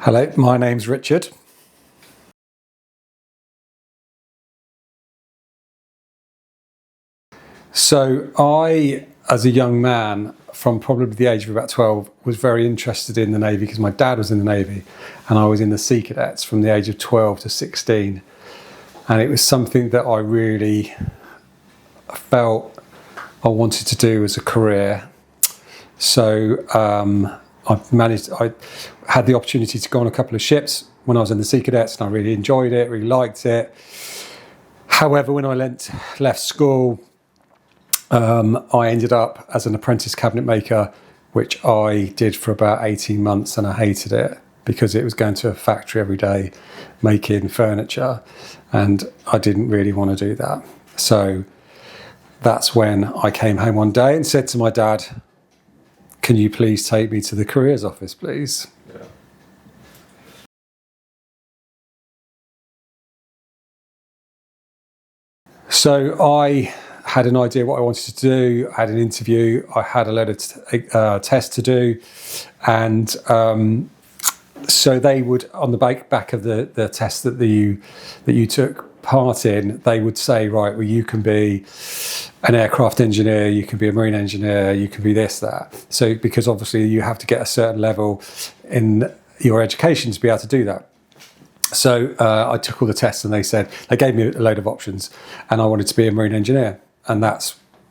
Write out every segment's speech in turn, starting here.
Hello, my name's Richard. So I, as a young man, from probably the age of about 12, was very interested in the Navy because my dad was in the Navy and I was in the Sea Cadets from the age of 12 to 16. And it was something that I really felt I wanted to do as a career. So I had the opportunity to go on a couple of ships when I was in the Sea Cadets, and I really enjoyed it, really liked it. However, when I left school, I ended up as an apprentice cabinet maker, which I did for about 18 months, and I hated it because it was going to a factory every day making furniture, and I didn't really want to do that. So that's when I came home one day and said to my dad, "Can you please take me to the careers office, please?" Yeah. So I had an idea what I wanted to do. I had an interview. I had a load of tests to do, and so they would, on the back of the test that you took part in, they would say, right, well, you can be an aircraft engineer, you can be a marine engineer, you can be this, that. So because obviously you have to get a certain level in your education to be able to do that. So I took all the tests, and they gave me a load of options, and I wanted to be a marine engineer, and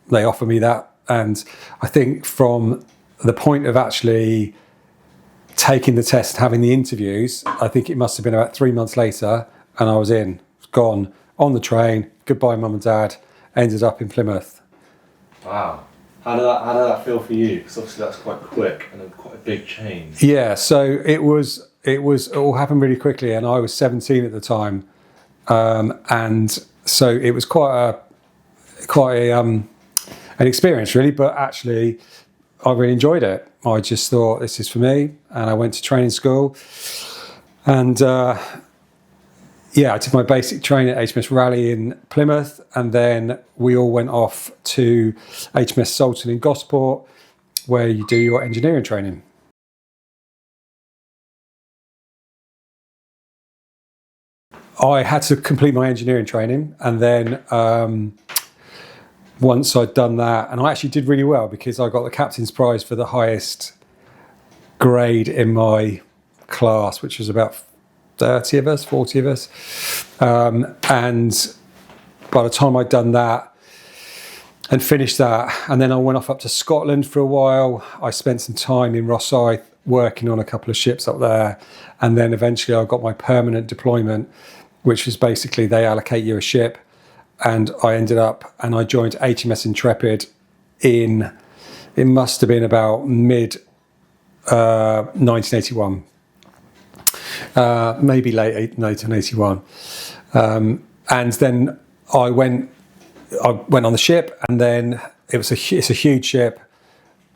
they offered me that. And I think from the point of actually taking the test, having the interviews, I think it must have been about 3 months later, and I was gone on the train. Goodbye, mum and dad. Ended up in Plymouth. Wow. How did that feel for you? Because obviously that's quite quick and quite a big change. Yeah, so it all happened really quickly, and I was 17 at the time, and so it was quite an experience, really. But actually, I really enjoyed it. I just thought, this is for me, and I went to training school, and I did my basic training at HMS Raleigh in Plymouth, and then we all went off to HMS Sultan in Gosport, where you do your engineering training. I had to complete my engineering training, and then once I'd done that, and I actually did really well because I got the captain's prize for the highest grade in my class, which was about 40 of us. And by the time I'd done that and finished that, and then I went off up to Scotland for a while. I spent some time in Rosyth working on a couple of ships up there. And then eventually I got my permanent deployment, which was basically they allocate you a ship. And I joined HMS Intrepid it must have been about mid 1981. Maybe late 1981, and then I went on the ship, and then it's a huge ship.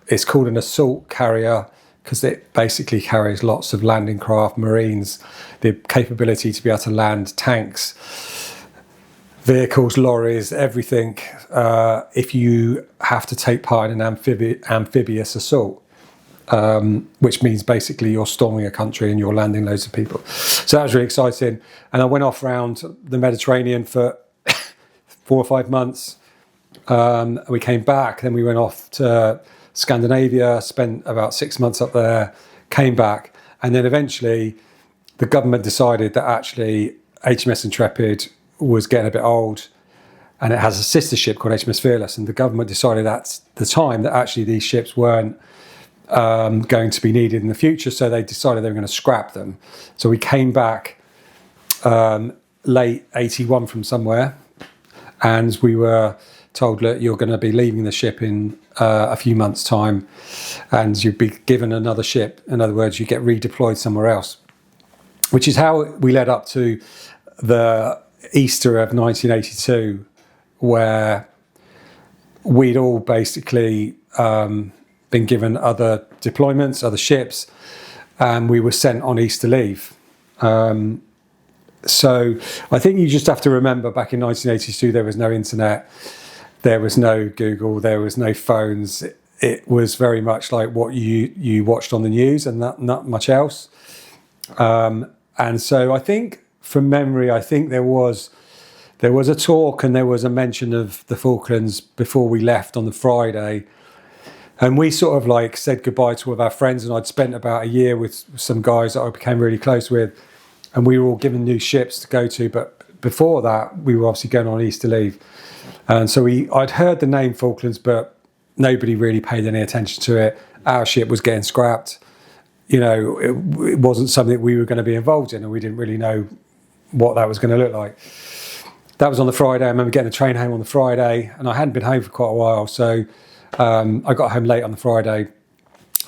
It's called an assault carrier because it basically carries lots of landing craft, marines, the capability to be able to land tanks, vehicles, lorries, everything. If you have to take part in an amphibious assault. Which means basically you're storming a country and you're landing loads of people. So that was really exciting. And I went off around the Mediterranean for 4 or 5 months. We came back, then we went off to Scandinavia, spent about 6 months up there, came back. And then eventually the government decided that actually HMS Intrepid was getting a bit old, and it has a sister ship called HMS Fearless. And the government decided at the time that actually these ships weren't going to be needed in the future, so they decided they were going to scrap them. So we came back late 81 from somewhere, and we were told that you're going to be leaving the ship in a few months' time, and you'd be given another ship. In other words, you get redeployed somewhere else, which is how we led up to the Easter of 1982, where we'd all basically been given other deployments, other ships, and we were sent on Easter leave. So I think you just have to remember, back in 1982, there was no internet, there was no Google, there was no phones. It was very much like what you watched on the news, and not much else. And so I think, from memory, I think there was a talk and there was a mention of the Falklands before we left on the Friday. And we sort of like said goodbye to all of our friends, and I'd spent about a year with some guys that I became really close with, and we were all given new ships to go to. But before that, we were obviously going on Easter leave. And so I'd heard the name Falklands, but nobody really paid any attention to it. Our ship was getting scrapped. You know, it wasn't something we were going to be involved in, and we didn't really know what that was going to look like. That was on the Friday. I remember getting a train home on the Friday, and I hadn't been home for quite a while. So I got home late on the Friday.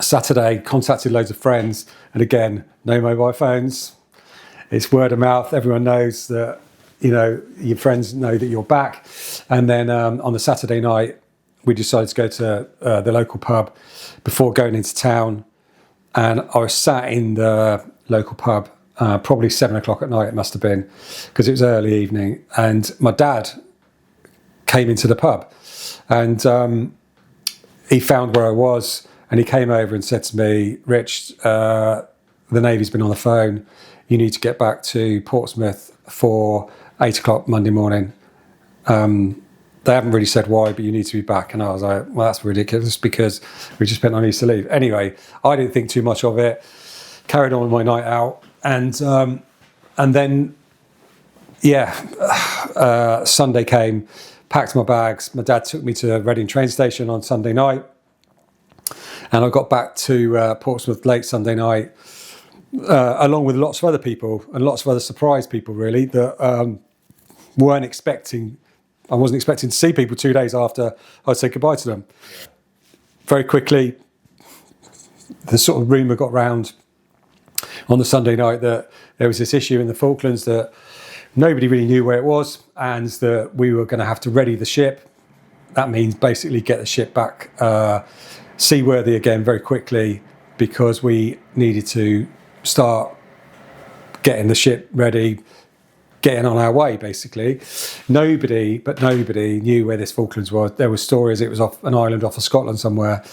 Saturday, contacted loads of friends, and again, no mobile phones. It's word of mouth. Everyone knows that, you know, your friends know that you're back. And then on the Saturday night, we decided to go to the local pub before going into town. And I was sat in the local pub, probably 7 o'clock at night, it must have been, because it was early evening. And my dad came into the pub, and he found where I was, and he came over and said to me, "Rich, the Navy's been on the phone. You need to get back to Portsmouth for 8 o'clock Monday morning. They haven't really said why, but you need to be back." And I was like, well, that's ridiculous, because we just spent on Easter leave. Anyway, I didn't think too much of it, carried on with my night out. And then, Sunday came, packed my bags. My dad took me to Reading train station on Sunday night. And I got back to Portsmouth late Sunday night, along with lots of other people and lots of other surprised people, really, that weren't expecting. I wasn't expecting to see people 2 days after I'd said goodbye to them. Very quickly, the sort of rumour got round on the Sunday night that there was this issue in the Falklands that nobody really knew where it was, and that we were going to have to ready the ship. That means basically get the ship back seaworthy again very quickly, because we needed to start getting the ship ready, getting on our way, basically. Nobody knew where this Falklands was. There were stories it was off an island off of Scotland somewhere,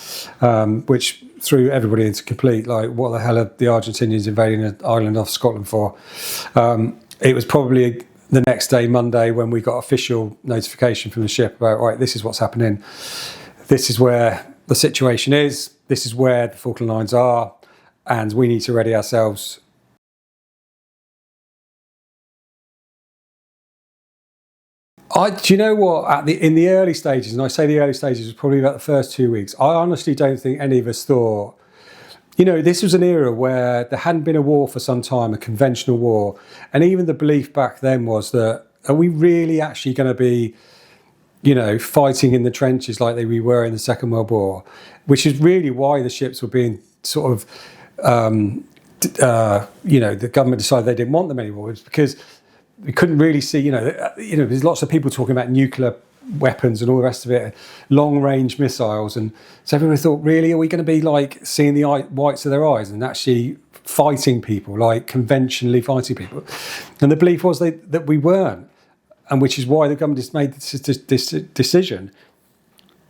which threw everybody into complete, like, what the hell are the Argentinians invading an island off Scotland for? It was probably the next day, Monday, when we got official notification from the ship about, right, this is what's happening. This is where the situation is. This is where the Falkland Lines are, and we need to ready ourselves. Do you know what? In the early stages, and I say the early stages was probably about the first 2 weeks, I honestly don't think any of us thought, you know, this was an era where there hadn't been a war for some time, a conventional war. And even the belief back then was that, are we really actually going to be, you know, fighting in the trenches like we were in the Second World War? Which is really why the ships were being sort of, you know, the government decided they didn't want them anymore. It was because we couldn't really see, you know, there's lots of people talking about nuclear weapons and all the rest of it, long-range missiles, and so everyone thought, really, are we going to be like seeing the whites of their eyes and actually fighting people, like conventionally fighting people? And the belief was that we weren't, and which is why the government just made this decision.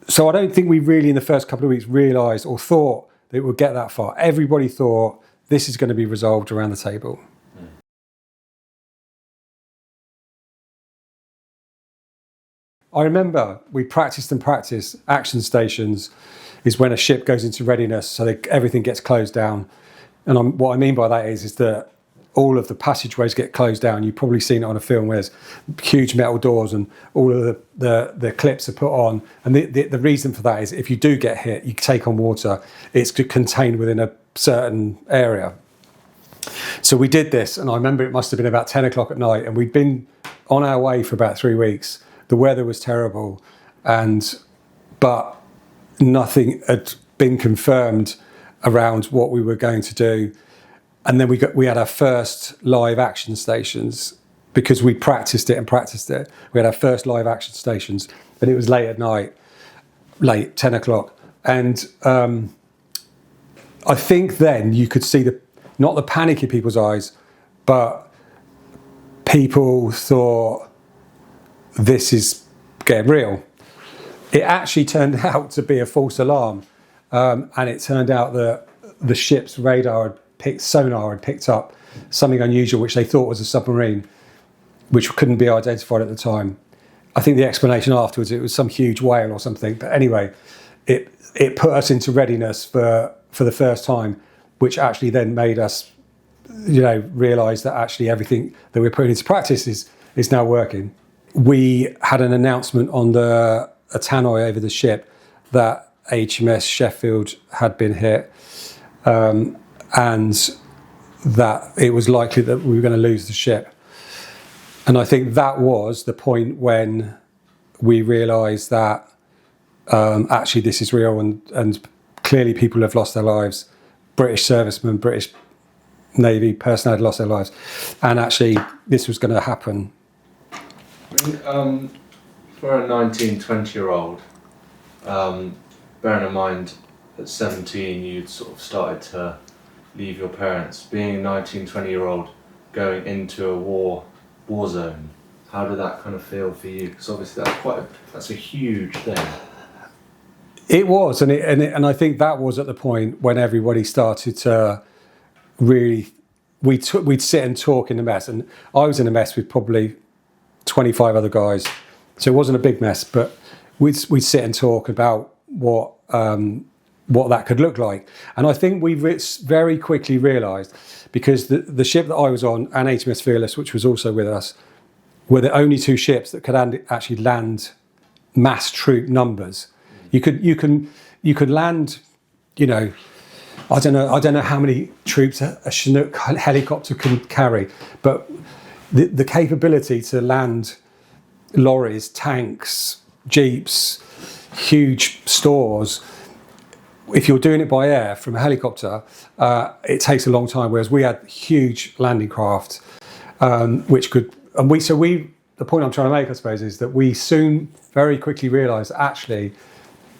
So I don't think we really, in the first couple of weeks, realised or thought that it would get that far. Everybody thought this is going to be resolved around the table. I remember we practiced. Action stations is when a ship goes into readiness, so everything gets closed down. And what I mean by that is that all of the passageways get closed down. You've probably seen it on a film where there's huge metal doors and all of the clips are put on. And the reason for that is if you do get hit, you take on water. It's contained within a certain area. So we did this, and I remember it must have been about 10 o'clock at night, and we'd been on our way for about 3 weeks. The weather was terrible, but nothing had been confirmed around what we were going to do. And then we had our first live action stations, because we practiced it. We had our first live action stations, and it was late at night, late 10 o'clock. And I think then you could see not the panic in people's eyes, but people thought, this is getting real. It actually turned out to be a false alarm. And it turned out that the ship's sonar had picked up something unusual, which they thought was a submarine, which couldn't be identified at the time. I think the explanation afterwards, it was some huge whale or something. But anyway, it put us into readiness for the first time, which actually then made us, realise that actually everything that we're putting into practice is now working. We had an announcement on a tannoy over the ship that HMS Sheffield had been hit, and that it was likely that we were going to lose the ship. And I think that was the point when we realised that actually this is real, and clearly people have lost their lives. British servicemen, British Navy personnel had lost their lives, and actually this was going to happen. For a 19, 20-year-old, bearing in mind at 17 you'd sort of started to leave your parents, being a 19, 20-year-old going into a war zone, how did that kind of feel for you? Because obviously that's a huge thing. It was, and I think that was at the point when everybody started to really, we'd sit and talk in the mess, and I was in a mess with probably 25 other guys, so it wasn't a big mess, but we'd sit and talk about what that could look like. And I think we very quickly realised, because the ship that I was on, and HMS Fearless, which was also with us, were the only two ships that could actually land mass troop numbers. You could land, I don't know how many troops a Chinook helicopter can carry, but the capability to land lorries, tanks, jeeps, huge stores, if you're doing it by air from a helicopter, it takes a long time. Whereas we had huge landing craft, which could, the point I'm trying to make, I suppose, is that we soon very quickly realised that actually,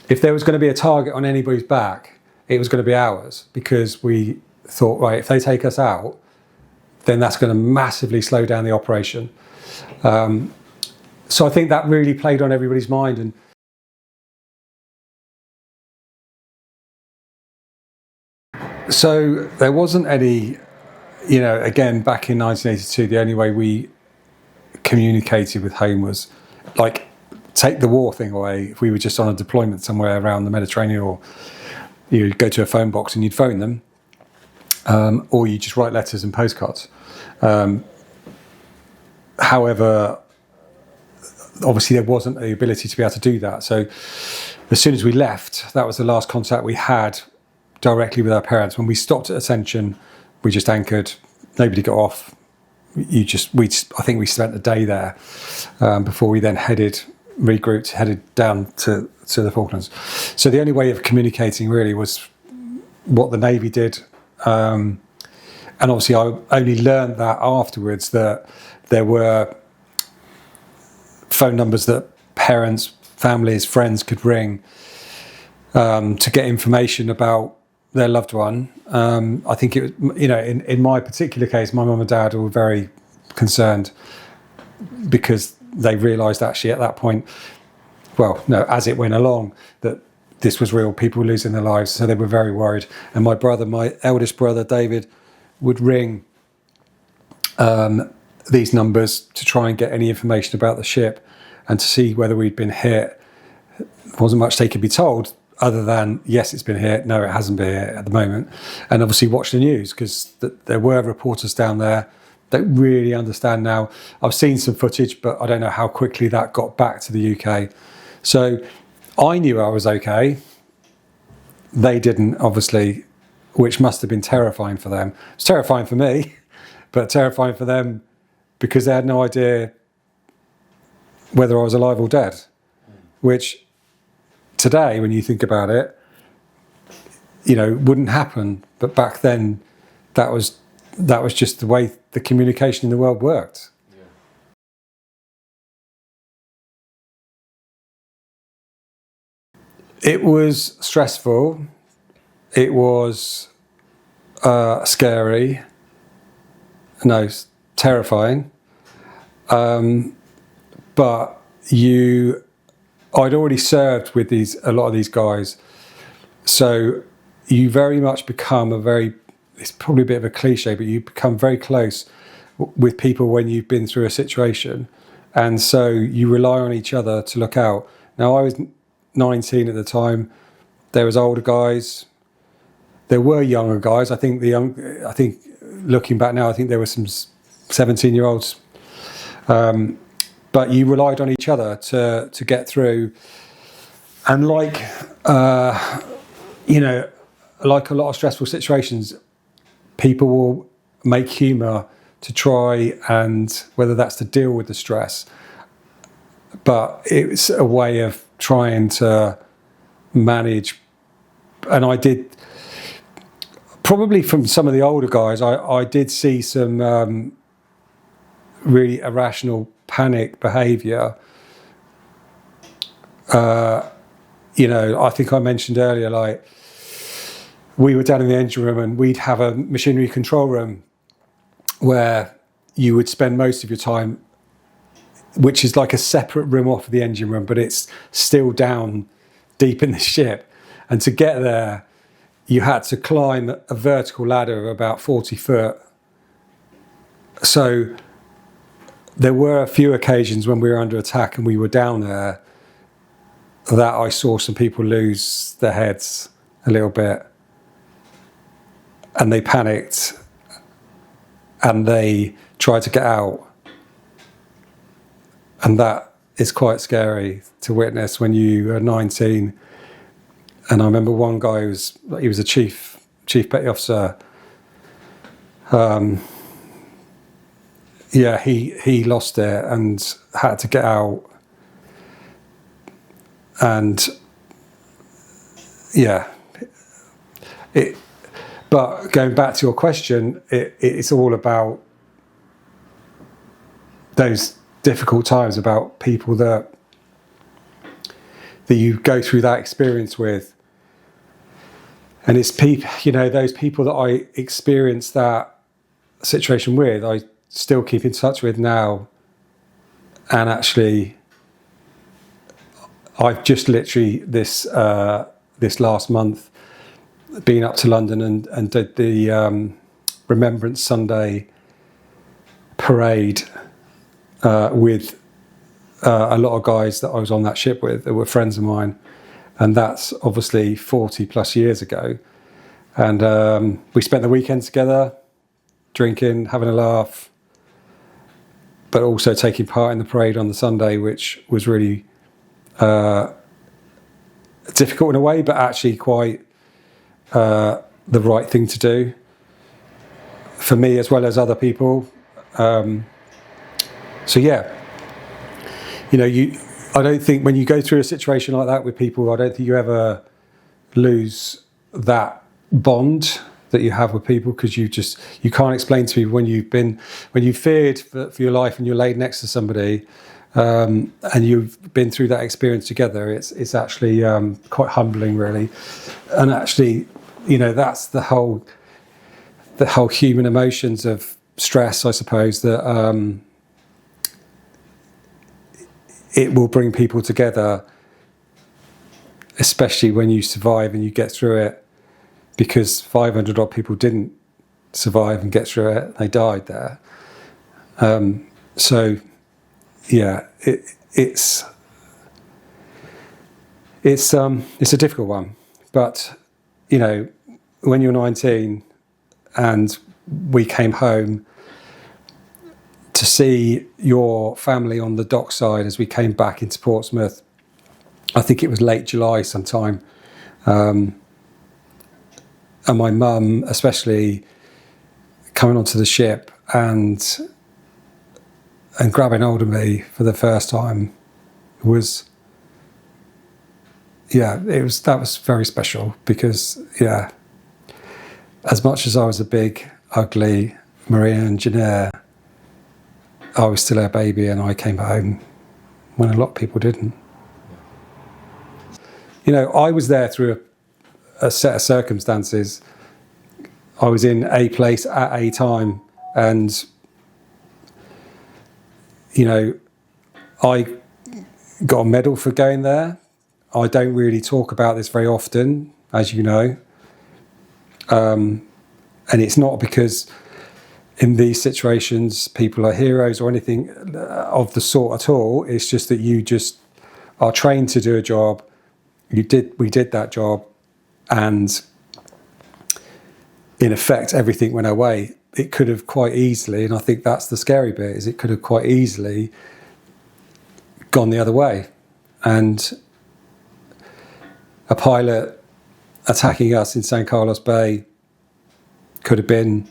if there was going to be a target on anybody's back, it was going to be ours, because we thought, right, if they take us out, then that's going to massively slow down the operation. So I think that really played on everybody's mind. And so there wasn't any, again, back in 1982, the only way we communicated with home was, like, take the war thing away. If we were just on a deployment somewhere around the Mediterranean, or you'd go to a phone box and you'd phone them, or you just write letters and postcards. However, obviously there wasn't the ability to be able to do that. So as soon as we left, that was the last contact we had directly with our parents. When we stopped at Ascension, we just anchored. Nobody got off. I think we spent a day there before we then regrouped, headed down to the Falklands. So the only way of communicating really was what the Navy did. And obviously I only learned that afterwards, that there were phone numbers that parents, families, friends could ring to get information about their loved one. I think it was, in my particular case, my mum and dad were very concerned, because they realised actually at that point, as it went along, that this was real, people were losing their lives, so they were very worried. And my eldest brother, David, would ring these numbers to try and get any information about the ship and to see whether we'd been hit. There wasn't much they could be told other than, yes, it's been hit, no, it hasn't been hit at the moment. And obviously watch the news, because there were reporters down there. Don't really understand now. I've seen some footage, but I don't know how quickly that got back to the UK. So I knew I was okay. They didn't, obviously, which must have been terrifying for them. It's terrifying for me. but terrifying for them because they had no idea whether I was alive or dead, which today, when you think about it, wouldn't happen. But back then, that was just the way the communication in the world worked. It was stressful. It was scary. No, terrifying. But I'd already served with a lot of these guys, so you very much become it's probably a bit of a cliche, but you become very close with people when you've been through a situation, and so you rely on each other to look out. Now, I was 19 at the time. There was older guys. There were younger guys. I think looking back now, I think there were some 17-year-olds. But you relied on each other to get through. And like a lot of stressful situations, people will make humour to try, and whether that's to deal with the stress, but it's a way of trying to manage. And I did, probably from some of the older guys, I did see some really irrational panic behaviour. I think I mentioned earlier, like, we were down in the engine room and we'd have a machinery control room where you would spend most of your time, which is like a separate room off of the engine room, but it's still down deep in the ship. And to get there, you had to climb a vertical ladder of about 40 foot. So there were a few occasions when we were under attack and we were down there that I saw some people lose their heads a little bit, and they panicked and they tried to get out. And that is quite scary to witness when you are 19. And I remember one guy he was a chief petty officer. He lost it and had to get out. And but going back to your question, it's all about those difficult times, about people that you go through that experience with. And it's people, those people that I experienced that situation with, I still keep in touch with now. And actually, I've just literally this last month been up to London and did the Remembrance Sunday parade with a lot of guys that I was on that ship with that were friends of mine. And that's obviously 40 plus years ago. And we spent the weekend together, drinking, having a laugh, but also taking part in the parade on the Sunday, which was really difficult in a way, but actually quite the right thing to do for me as well as other people. I don't think when you go through a situation like that with people, I don't think you ever lose that bond that you have with people, because you can't explain to people when you feared for your life and you're laid next to somebody, and you've been through that experience together. It's actually quite humbling, really. And actually, that's the whole human emotions of stress, I suppose, that it will bring people together, especially when you survive and you get through it, because 500 odd people didn't survive and get through it. They died there. It's a difficult one. But, when you're 19 and we came home, to see your family on the dockside as we came back into Portsmouth, I think it was late July sometime, and my mum especially coming onto the ship and grabbing hold of me for the first time was, that was very special, because as much as I was a big, ugly marine engineer, I was still a baby, and I came home when a lot of people didn't. I was there through a set of circumstances. I was in a place at a time, and I got a medal for going there. I don't really talk about this very often, as you know. And it's not because in these situations people are heroes or anything of the sort at all. It's just that you just are trained to do a job. We did that job, and in effect everything went our way. It could have quite easily, and I think that's the scary bit, is it could have quite easily gone the other way. And a pilot attacking us in San Carlos Bay could have been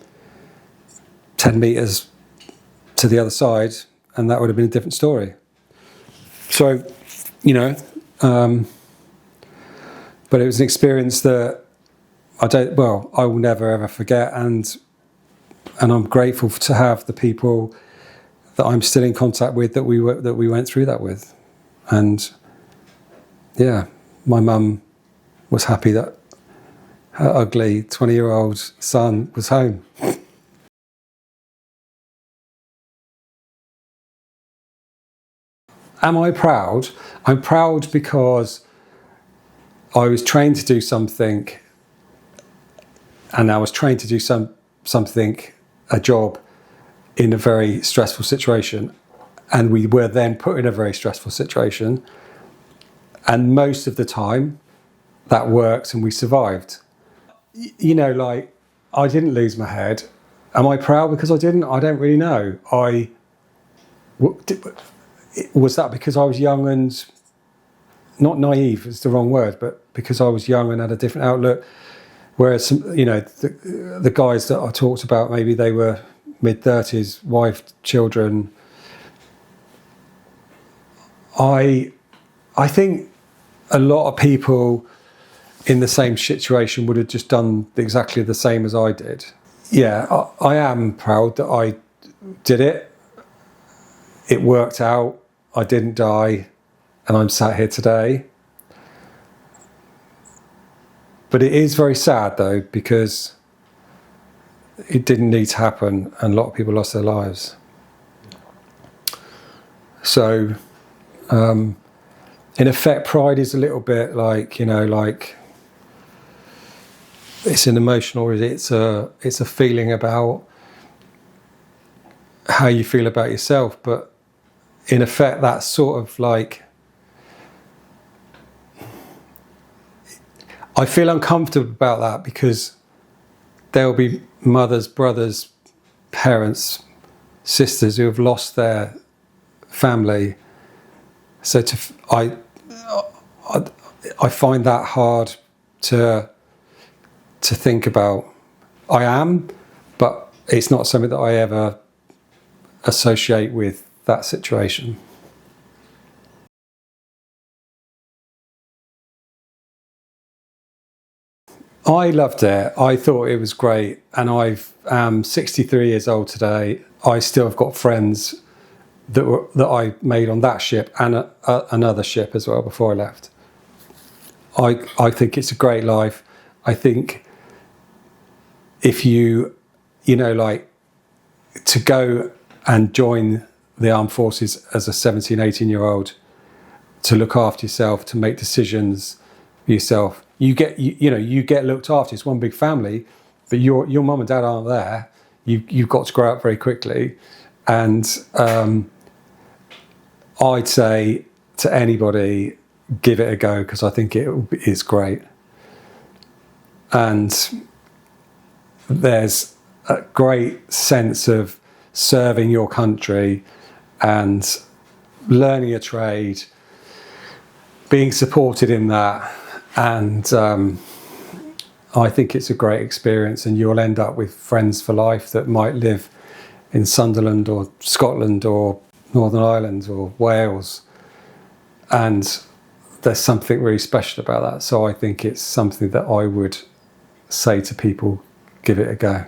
10 metres to the other side, and that would have been a different story. So, but it was an experience that I will never ever forget, and I'm grateful to have the people that I'm still in contact with that we went through that with. And my mum was happy that her ugly 20-year-old son was home. Am I proud? I'm proud because I was trained to do something, and I was trained to do something, a job, in a very stressful situation, and we were then put in a very stressful situation, and most of the time that worked and we survived. I didn't lose my head. Am I proud because I didn't? I don't really know. Was that because I was young and not naive is the wrong word, but because I was young and had a different outlook? Whereas the guys that I talked about, maybe they were mid-30s, wife, children. I think a lot of people in the same situation would have just done exactly the same as I did. Yeah, I am proud that I did it. It worked out. I didn't die, and I'm sat here today. But it is very sad, though, because it didn't need to happen, and a lot of people lost their lives. So, in effect, pride is a little bit like, it's an emotional, it's a feeling about how you feel about yourself. But in effect, that's sort of like, I feel uncomfortable about that, because there will be mothers, brothers, parents, sisters who have lost their family. So I find that hard to think about. I am, but it's not something that I ever associate with that situation. I loved it. I thought it was great, and I'm 63 years old today. I still have got friends that I made on that ship and another ship as well before I left. I think it's a great life. I think if you to go and join the armed forces as a 17, 18-year-old, to look after yourself, to make decisions for yourself, you get looked after. It's one big family, but your mum and dad aren't there. You've got to grow up very quickly, and I'd say to anybody, give it a go, because I think it is great. And there's a great sense of serving your country and learning a trade, being supported in that, and I think it's a great experience, and you'll end up with friends for life that might live in Sunderland or Scotland or Northern Ireland or Wales. And there's something really special about that. So I think it's something that I would say to people, give it a go.